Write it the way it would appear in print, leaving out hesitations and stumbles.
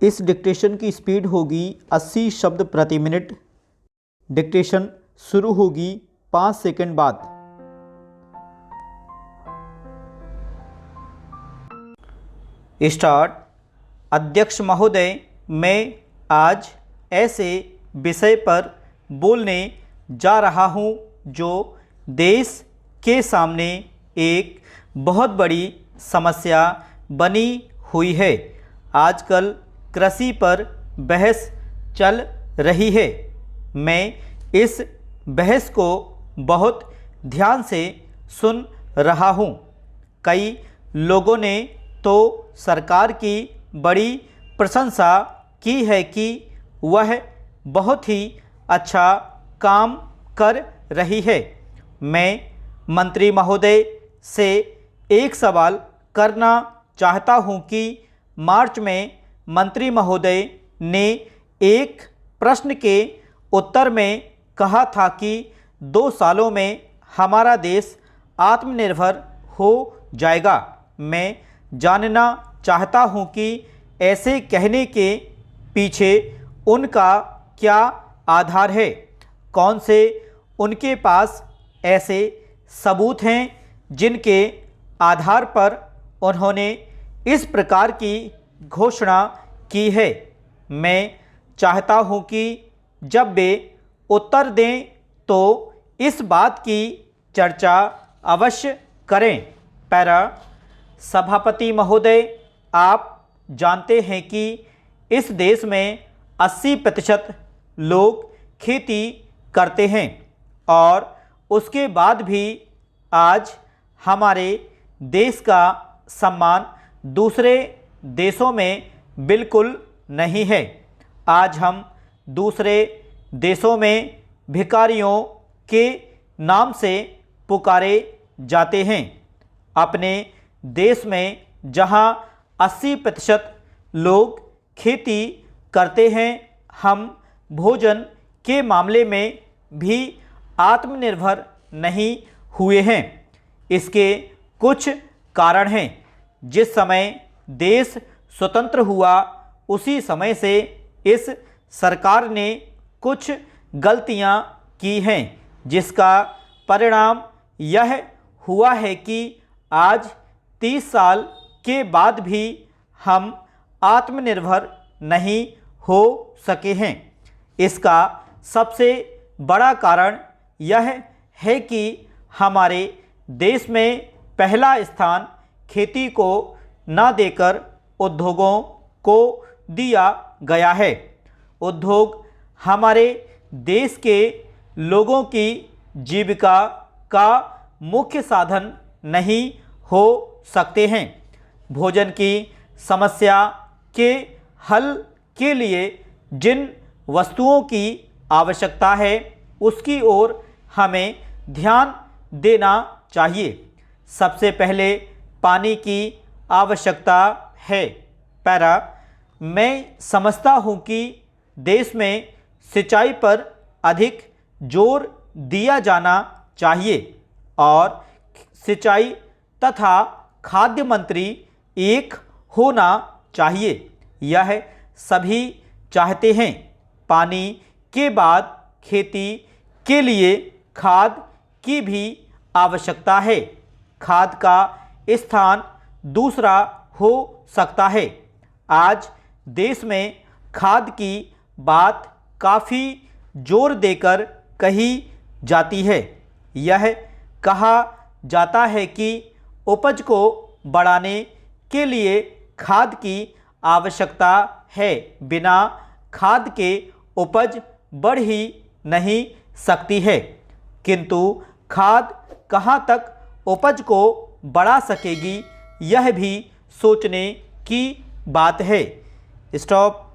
इस डिक्टेशन की स्पीड होगी 80 शब्द प्रति मिनट। डिक्टेशन शुरू होगी 5 सेकंड बाद। स्टार्ट। अध्यक्ष महोदय, मैं आज ऐसे विषय पर बोलने जा रहा हूं जो देश के सामने एक बहुत बड़ी समस्या बनी हुई है। आजकल कृषि पर बहस चल रही है। मैं इस बहस को बहुत ध्यान से सुन रहा हूं। कई लोगों ने तो सरकार की बड़ी प्रशंसा की है कि वह बहुत ही अच्छा काम कर रही है। मैं मंत्री महोदय से एक सवाल करना चाहता हूं कि मार्च में मंत्री महोदय ने एक प्रश्न के उत्तर में कहा था कि 2 सालों में हमारा देश आत्मनिर्भर हो जाएगा। मैं जानना चाहता हूं कि ऐसे कहने के पीछे उनका क्या आधार है। कौन से उनके पास ऐसे सबूत हैं जिनके आधार पर उन्होंने इस प्रकार की घोषणा की है। मैं चाहता हूं कि जब वे उत्तर दें तो इस बात की चर्चा अवश्य करें। पैरा। सभापति महोदय, आप जानते हैं कि इस देश में 80% लोग खेती करते हैं और उसके बाद भी आज हमारे देश का सम्मान दूसरे देशों में बिल्कुल नहीं है। आज हम दूसरे देशों में भिखारियों के नाम से पुकारे जाते हैं। अपने देश में जहां 80% लोग खेती करते हैं, हम भोजन के मामले में भी आत्मनिर्भर नहीं हुए हैं। इसके कुछ कारण हैं। जिस समय देश स्वतंत्र हुआ उसी समय से इस सरकार ने कुछ गलतियां की हैं, जिसका परिणाम यह हुआ है कि आज 30 साल के बाद भी हम आत्मनिर्भर नहीं हो सके हैं। इसका सबसे बड़ा कारण यह है कि हमारे देश में पहला स्थान खेती को न देकर उद्योगों को दिया गया है। उद्योग हमारे देश के लोगों की जीविका का मुख्य साधन नहीं हो सकते हैं। भोजन की समस्या के हल के लिए जिन वस्तुओं की आवश्यकता है उसकी ओर हमें ध्यान देना चाहिए। सबसे पहले पानी की आवश्यकता है। पैरा। मैं समझता हूँ कि देश में सिंचाई पर अधिक जोर दिया जाना चाहिए और सिंचाई तथा खाद्य मंत्री एक होना चाहिए। यह सभी चाहते हैं। पानी के बाद खेती के लिए खाद की भी आवश्यकता है। खाद का स्थान दूसरा हो सकता है। आज देश में खाद की बात काफ़ी जोर देकर कही जाती है। यह कहा जाता है कि उपज को बढ़ाने के लिए खाद की आवश्यकता है। बिना खाद के उपज बढ़ ही नहीं सकती है। किंतु खाद कहाँ तक उपज को बढ़ा सकेगी, यह भी सोचने की बात है। स्टॉप।